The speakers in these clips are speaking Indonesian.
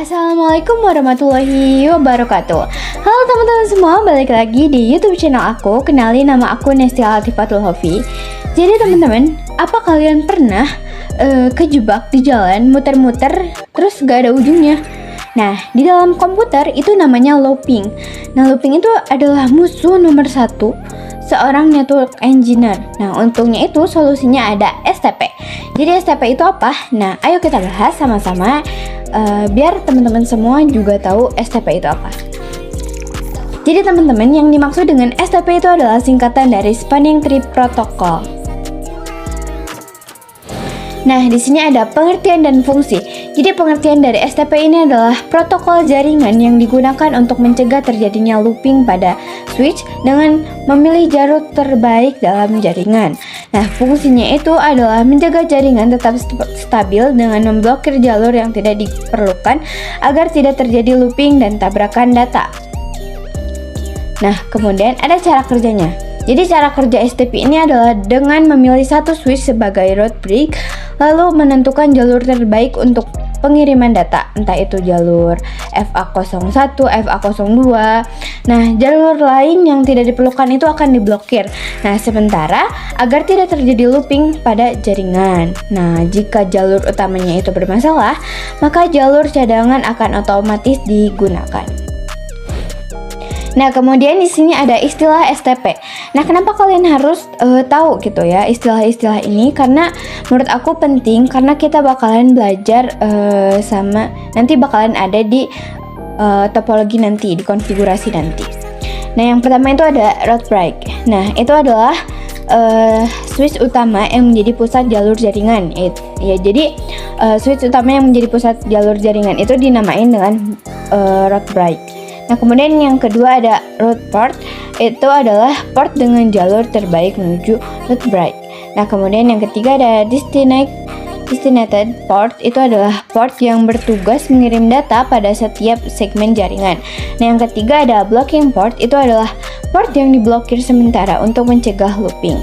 Assalamualaikum warahmatullahi wabarakatuh. Halo teman-teman semua, balik lagi di YouTube channel aku. Kenalin, nama aku Nestia Latifatul Hofi. Jadi teman-teman, apa kalian pernah kejebak di jalan muter-muter terus gak ada ujungnya? Nah, di dalam komputer itu namanya looping. Nah, looping itu adalah musuh nomor satu seorang network engineer. Nah, untungnya itu solusinya ada STP. Jadi STP itu apa? Nah, ayo kita bahas sama-sama biar teman-teman semua juga tahu STP itu apa. Jadi teman-teman, yang dimaksud dengan STP itu adalah singkatan dari Spanning Tree Protocol. Nah, di sini ada pengertian dan fungsi. Jadi pengertian dari STP ini adalah protokol jaringan yang digunakan untuk mencegah terjadinya looping pada switch dengan memilih jalur terbaik dalam jaringan. Nah, fungsinya itu adalah menjaga jaringan tetap stabil dengan memblokir jalur yang tidak diperlukan agar tidak terjadi looping dan tabrakan data. Nah, kemudian ada cara kerjanya. Jadi cara kerja STP ini adalah dengan memilih satu switch sebagai route break, lalu menentukan jalur terbaik untuk pengiriman data, entah itu jalur FA01, FA02. Nah, jalur lain yang tidak diperlukan itu akan diblokir. Nah, sementara agar tidak terjadi looping pada jaringan. Nah, jika jalur utamanya itu bermasalah, maka jalur cadangan akan otomatis digunakan. Nah, kemudian di sini ada istilah STP. Nah, kenapa kalian harus tahu gitu ya istilah-istilah ini? Karena menurut aku penting, karena kita bakalan belajar sama nanti bakalan ada di topologi nanti, di konfigurasi nanti. Nah, yang pertama itu ada route break. Nah, itu adalah switch utama yang menjadi pusat jalur jaringan. Jadi switch utama yang menjadi pusat jalur jaringan itu dinamain dengan route break. Nah, kemudian yang kedua ada route port. Itu adalah port dengan jalur terbaik menuju route break. Nah, kemudian yang ketiga ada destinated port. Itu adalah port yang bertugas mengirim data pada setiap segmen jaringan. Nah, yang ketiga ada blocking port. Itu adalah port yang diblokir sementara untuk mencegah looping.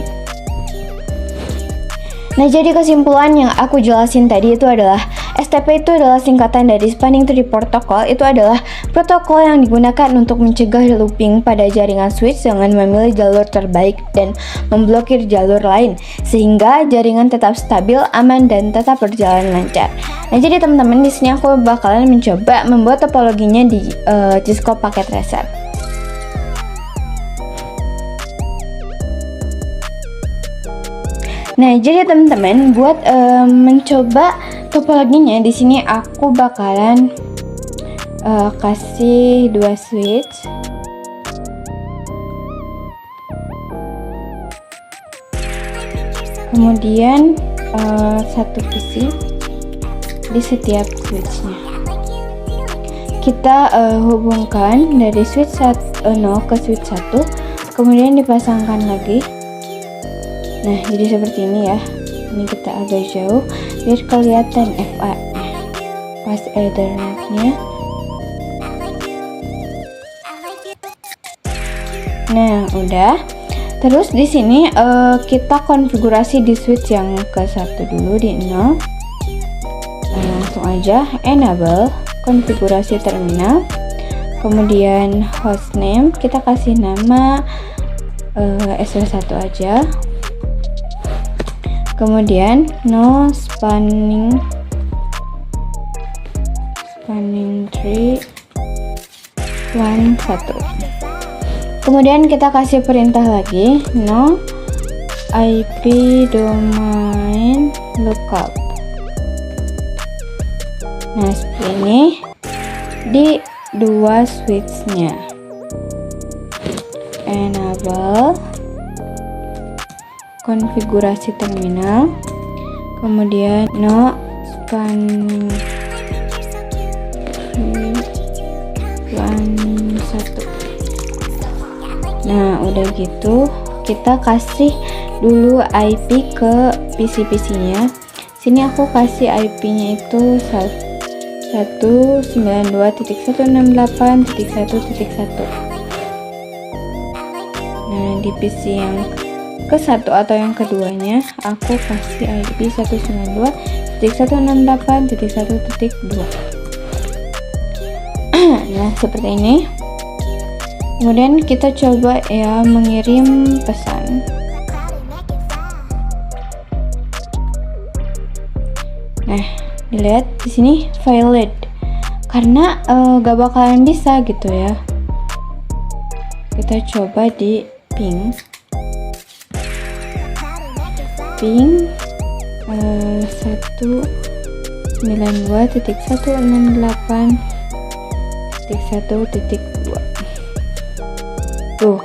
Nah, jadi kesimpulan yang aku jelasin tadi itu adalah STP itu adalah singkatan dari Spanning Tree Protocol. Itu adalah protokol yang digunakan untuk mencegah looping pada jaringan switch dengan memilih jalur terbaik dan memblokir jalur lain sehingga jaringan tetap stabil, aman, dan tetap berjalan lancar. Nah, jadi teman-teman, di sini aku bakalan mencoba membuat topologinya di Cisco Packet Tracer. Nah, jadi teman-teman, buat mencoba topologinya di sini aku bakalan kasih 2 switch. Kemudian satu PC di setiap switchnya. Kita hubungkan dari switch 0 ke switch 1, kemudian dipasangkan lagi. Nah, jadi seperti ini ya. Ini kita agak jauh biar kelihatan FA-nya, pas Ethernet-nya. Nah, udah. Terus di sini kita konfigurasi di switch yang ke 1 dulu di 0. Langsung aja enable konfigurasi terminal. Kemudian hostname kita kasih nama SW1 aja. Kemudian no spanning tree 1. Kemudian kita kasih perintah lagi no IP domain lookup. Nah, seperti ini di 2 switchnya. Enable konfigurasi terminal, kemudian no spanning tree 1. Nah, udah gitu kita kasih dulu IP ke PC-nya. Sini aku kasih IP-nya itu 192.168.1.1. Nah, di PC yang ke satu atau yang keduanya aku kasih IP 192.168.1.2. Nah, seperti ini. Kemudian kita coba ya mengirim pesan. Nah, dilihat di sini valid karena gak bakalan bisa gitu ya. Kita coba di ping 192.168.1.2. Tuh,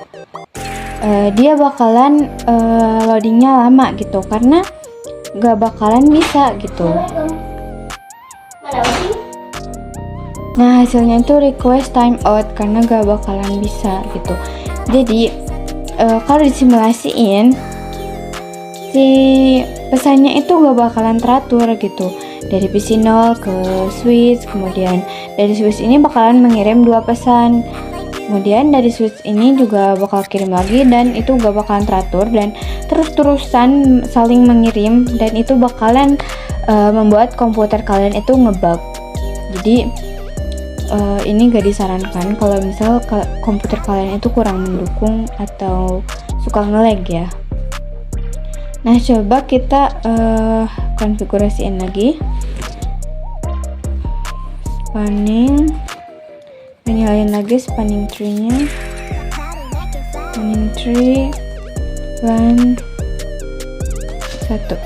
dia bakalan loadingnya lama gitu karena gak bakalan bisa gitu. Nah, hasilnya itu request timeout karena gak bakalan bisa gitu. Jadi kalau disimulasiin si pesannya itu gak bakalan teratur gitu. Dari PC 0 ke switch, kemudian dari switch ini bakalan mengirim 2 pesan. Kemudian dari switch ini juga bakal kirim lagi dan itu gak bakalan teratur dan terus-terusan saling mengirim dan itu bakalan membuat komputer kalian itu ngebug. Jadi ini gak disarankan kalau misal komputer kalian itu kurang mendukung atau suka nge-lag ya. Nah, coba kita konfigurasiin lagi. Nyalain lagi spanning tree-nya. Spanning tree 1 1.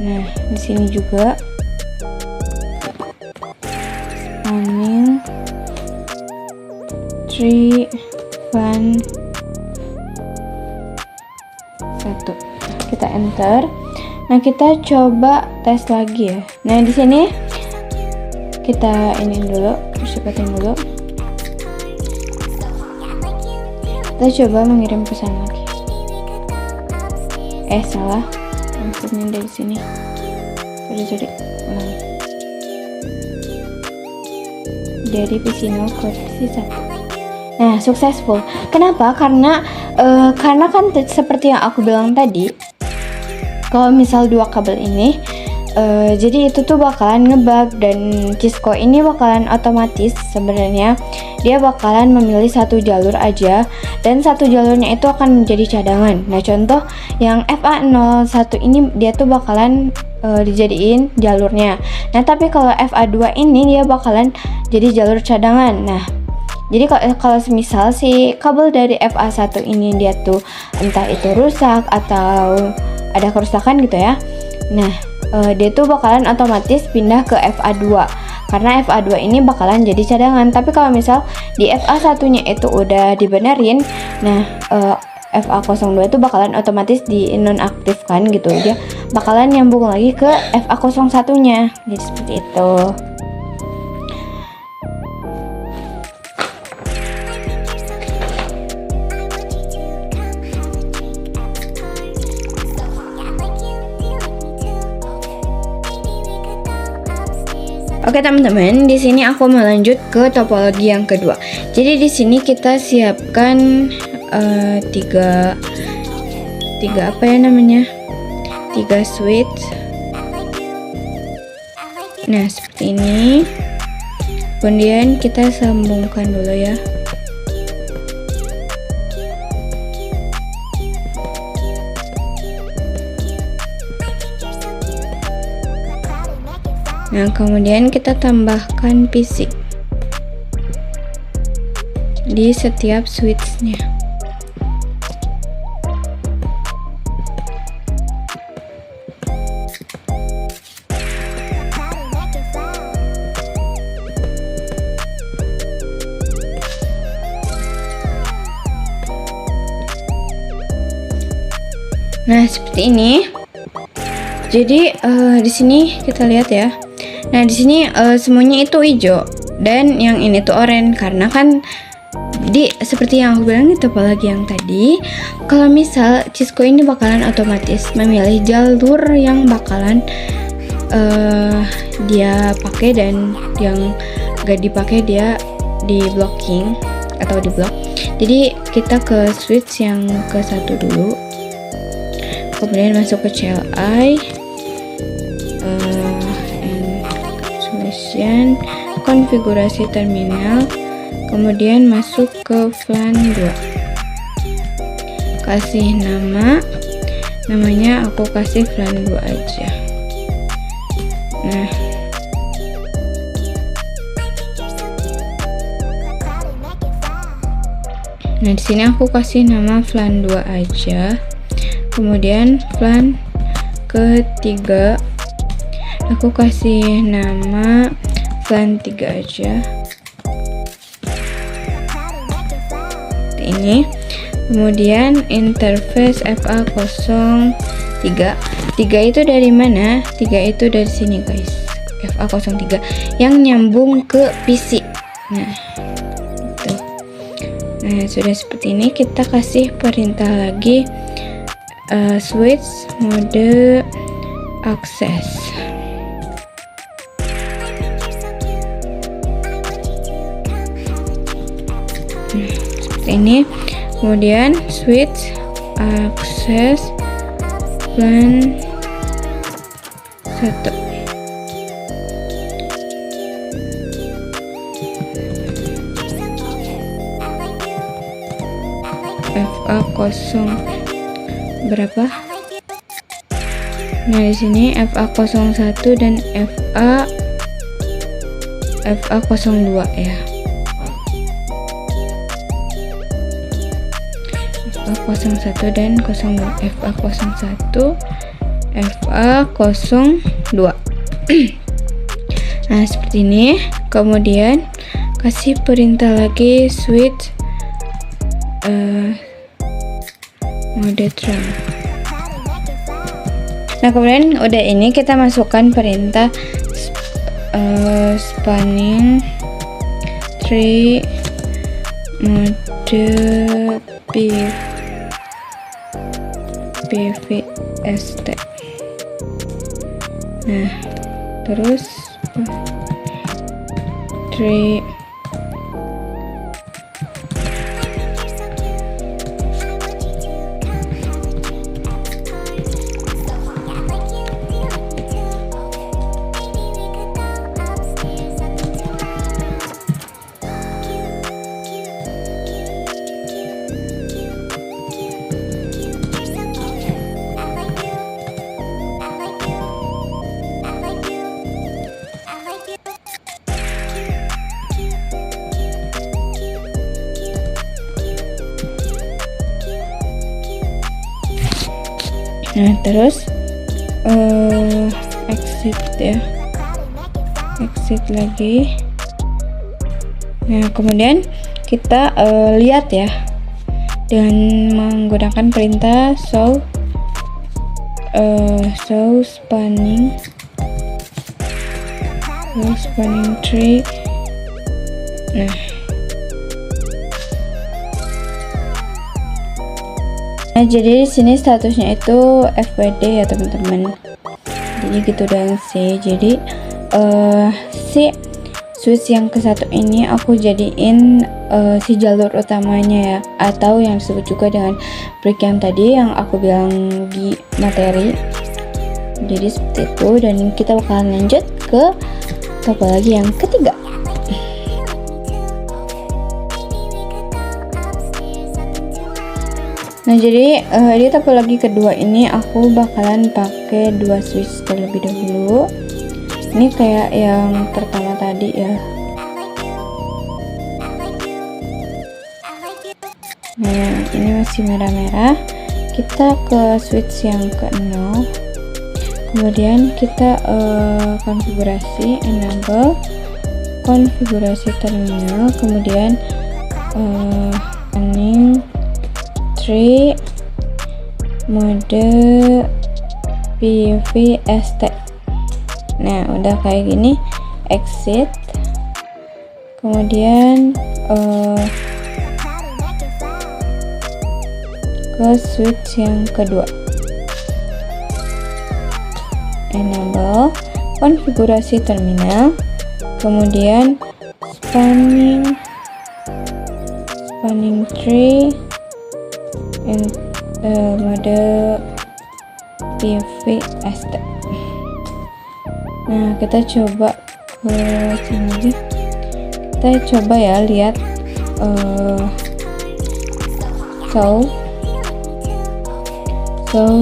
Nah, di sini juga spanning tree 1 1. Kita enter. Nah, kita coba tes lagi ya. Nah, di sini kita ini dulu, percepatin dulu. Kita coba mengirim pesan lagi. Salah. Maksudnya dari sini. Sorry. Ulang. Dari PC 0 ke PC 1. Nah, successful. Kenapa? Karena kan seperti yang aku bilang tadi, kalau misal 2 kabel ini jadi itu tuh bakalan ngebug dan Cisco ini bakalan otomatis sebenarnya dia bakalan memilih satu jalur aja dan satu jalurnya itu akan menjadi cadangan. Nah, contoh yang FA01 ini dia tuh bakalan dijadiin jalurnya. Nah, tapi kalau FA2 ini dia bakalan jadi jalur cadangan. Nah, jadi kalau semisal si kabel dari FA1 ini dia tuh entah itu rusak atau ada kerusakan gitu ya. Nah, dia tuh bakalan otomatis pindah ke FA2 karena FA2 ini bakalan jadi cadangan. Tapi kalau misal di FA1 nya itu udah dibenerin, nah FA02 itu bakalan otomatis di nonaktifkan gitu. Dia bakalan nyambung lagi ke FA01 nya. Jadi seperti itu. Oke teman-teman, di sini aku melanjut ke topologi yang kedua. Jadi di sini kita siapkan tiga apa ya namanya? 3 switch. Nah, seperti ini. Kemudian kita sambungkan dulu ya. Nah, kemudian kita tambahkan PC di setiap switch-nya. Nah, seperti ini. Jadi di sini kita lihat ya. Nah, di sini semuanya itu hijau dan yang ini tuh oranye karena kan seperti yang aku bilang di topologi yang tadi, kalau misal Cisco ini bakalan otomatis memilih jalur yang bakalan dia pakai dan yang gak dipakai dia di blocking atau di block. Jadi kita ke switch yang ke 1 dulu, kemudian masuk ke CLI Automation, konfigurasi terminal, kemudian masuk ke FLAN 2. Kasih namanya aku kasih FLAN 2 aja. Nah, di sini aku kasih nama FLAN 2 aja. Kemudian FLAN ketiga aku kasih nama FLAN 3 aja. Seperti ini. Kemudian interface FA03. 3 itu dari mana? 3 itu dari sini guys. FA03 yang nyambung ke PC. Nah, itu. Nah, sudah seperti ini. Kita kasih perintah lagi switch mode akses. Seperti ini. Kemudian switch akses FLAN 1. FA0 berapa? Nah, di sini FA01 dan FA02 ya. FA01 dan 02. FA01, FA02. Nah, seperti ini. Kemudian kasih perintah lagi switch mode trunk. Nah, kemudian udah ini kita masukkan perintah spanning tree mode PVST. Nah, terus tree Nah, terus exit ya, exit lagi. Nah, kemudian kita lihat ya dengan menggunakan perintah show spanning tree. Nah, jadi di sini statusnya itu FWD ya teman-teman. Jadi gitu dan sih. Jadi si switch yang ke satu ini aku jadiin si jalur utamanya ya, atau yang disebut juga dengan brick yang tadi yang aku bilang di materi. Jadi seperti itu, dan kita bakalan lanjut ke topologi yang ketiga. Nah, jadi di topologi kedua ini aku bakalan pakai 2 switch terlebih dahulu. Ini kayak yang pertama tadi ya. Nah, ini masih merah-merah. Kita ke switch yang ke-0. Kemudian kita konfigurasi enable, konfigurasi terminal, kemudian running tree mode PVST. Nah, udah kayak gini, exit. Kemudian ke switch yang kedua, enable, konfigurasi terminal, kemudian spanning tree mode PVST. Nah, kita coba ke sini lagi. Kita coba ya lihat so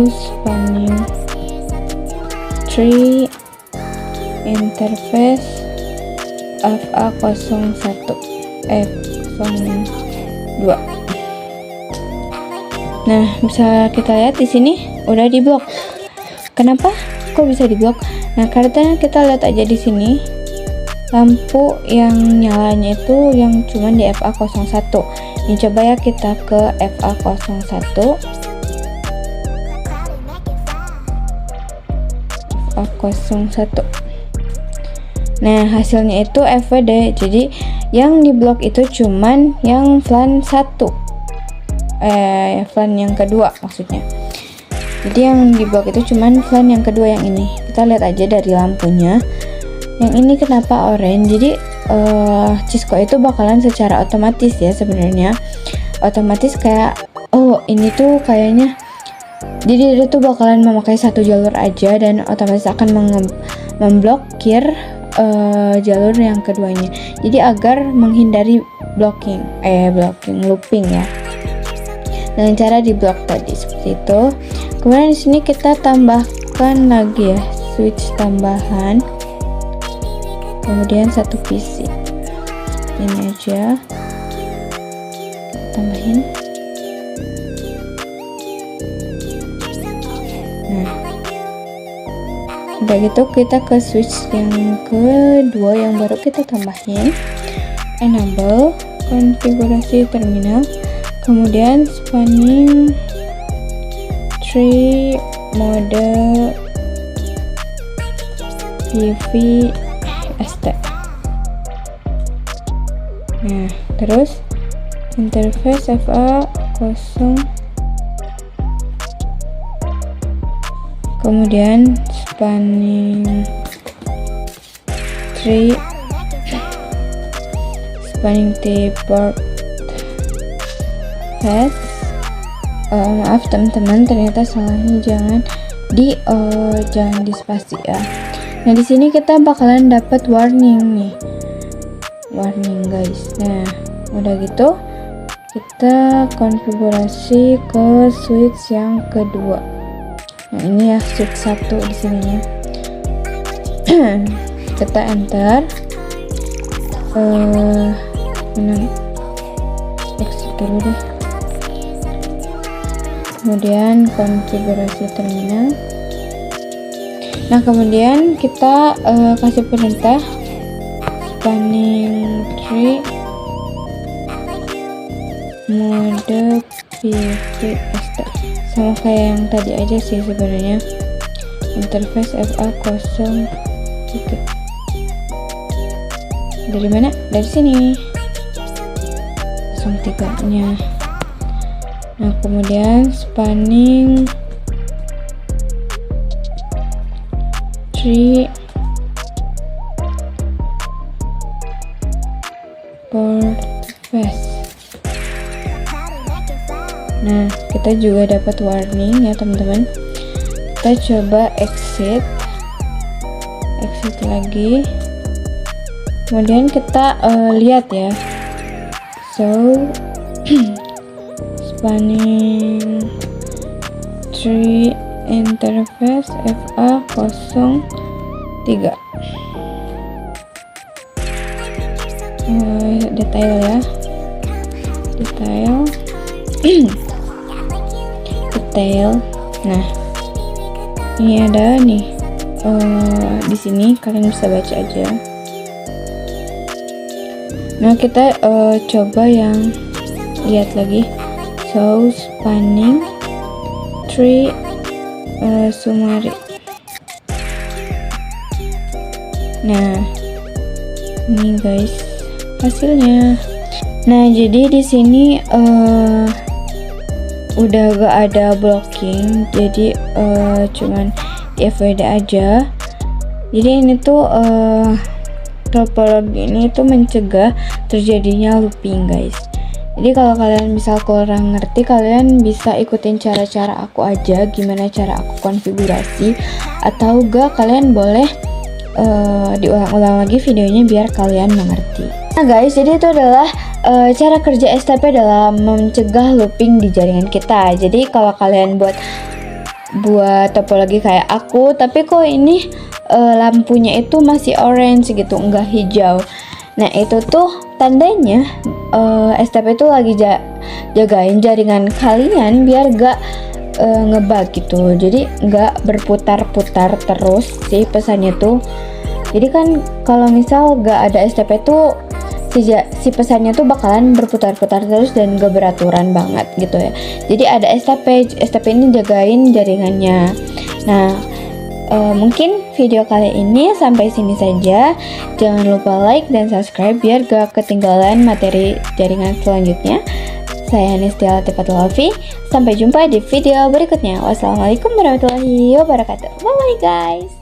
spanning tree interface FA01 F02. Nah, bisa kita lihat di sini udah diblok. Kenapa kok bisa diblok? Nah, karena kita lihat aja di sini lampu yang nyalanya itu yang cuman di FA01. Ini coba ya kita ke FA01. FA01. Nah, hasilnya itu FWD. Jadi yang diblok itu cuman yang flan 1. Flan yang kedua maksudnya. Jadi yang diblok itu cuman flan yang kedua yang ini. Kita lihat aja dari lampunya. Yang ini kenapa orange? Jadi Cisco itu bakalan secara otomatis ya sebenarnya. Otomatis kayak ini tuh kayaknya jadi dia tuh bakalan memakai satu jalur aja dan otomatis akan memblokir jalur yang keduanya. Jadi agar menghindari looping ya. Dengan cara diblok tadi seperti itu. Kemudian di sini kita tambahkan lagi ya switch tambahan. Kemudian satu PC. Ini aja. Kita tambahin. Nah, udah gitu kita ke switch yang kedua yang baru kita tambahin. Enable konfigurasi terminal. Kemudian spanning tree mode PVST. Nah, terus interface FA0. Kemudian spanning tree port path. Maaf teman-teman, ternyata salahnya jangan di spasi ya. Nah, di sini kita bakalan dapat warning guys. Nah, udah gitu kita konfigurasi ke switch yang kedua. Nah, ini ya switch 1 di sininya. Kita enter. Exit dulu deh. Kemudian konfigurasi terminal. Nah, kemudian kita kasih perintah spanning tree mode PVST. Sama kayak yang tadi aja sih sebenarnya. Interface FA0. Oke. Dari mana? Dari sini. 03-nya. Nah, kemudian spanning tree port path. Nah, kita juga dapat warning ya teman-teman. Kita coba exit lagi. Kemudian kita lihat ya. Spanning tree interface FA03. Detail ya. Detail. Nah, ini ada nih. Di sini kalian bisa baca aja. Nah, kita coba yang lihat lagi. Spanning tree summary. Nah, ini guys hasilnya. Nah, jadi di sini udah gak ada blocking, jadi cuman di FWD aja. Jadi ini tuh topologi ini tuh mencegah terjadinya looping guys. Jadi kalau kalian misal kurang ngerti, kalian bisa ikutin cara-cara aku aja, gimana cara aku konfigurasi, atau gak kalian boleh diulang-ulang lagi videonya biar kalian mengerti. Nah guys, jadi itu adalah cara kerja STP dalam mencegah looping di jaringan kita. Jadi kalau kalian buat topologi kayak aku, tapi kok ini lampunya itu masih orange gitu, enggak hijau. Nah itu tuh tandanya STP itu lagi jagain jaringan kalian biar gak ngebug gitu. Jadi gak berputar-putar terus si pesannya tuh. Jadi kan kalau misal gak ada STP tuh si pesannya tuh bakalan berputar-putar terus dan gak beraturan banget gitu ya. Jadi ada STP ini jagain jaringannya. Nah mungkin video kali ini sampai sini saja. Jangan lupa like dan subscribe biar gak ketinggalan materi jaringan selanjutnya. Saya Nestia Latifatullafi. Sampai jumpa di video berikutnya. Wassalamualaikum warahmatullahi wabarakatuh. Bye bye guys.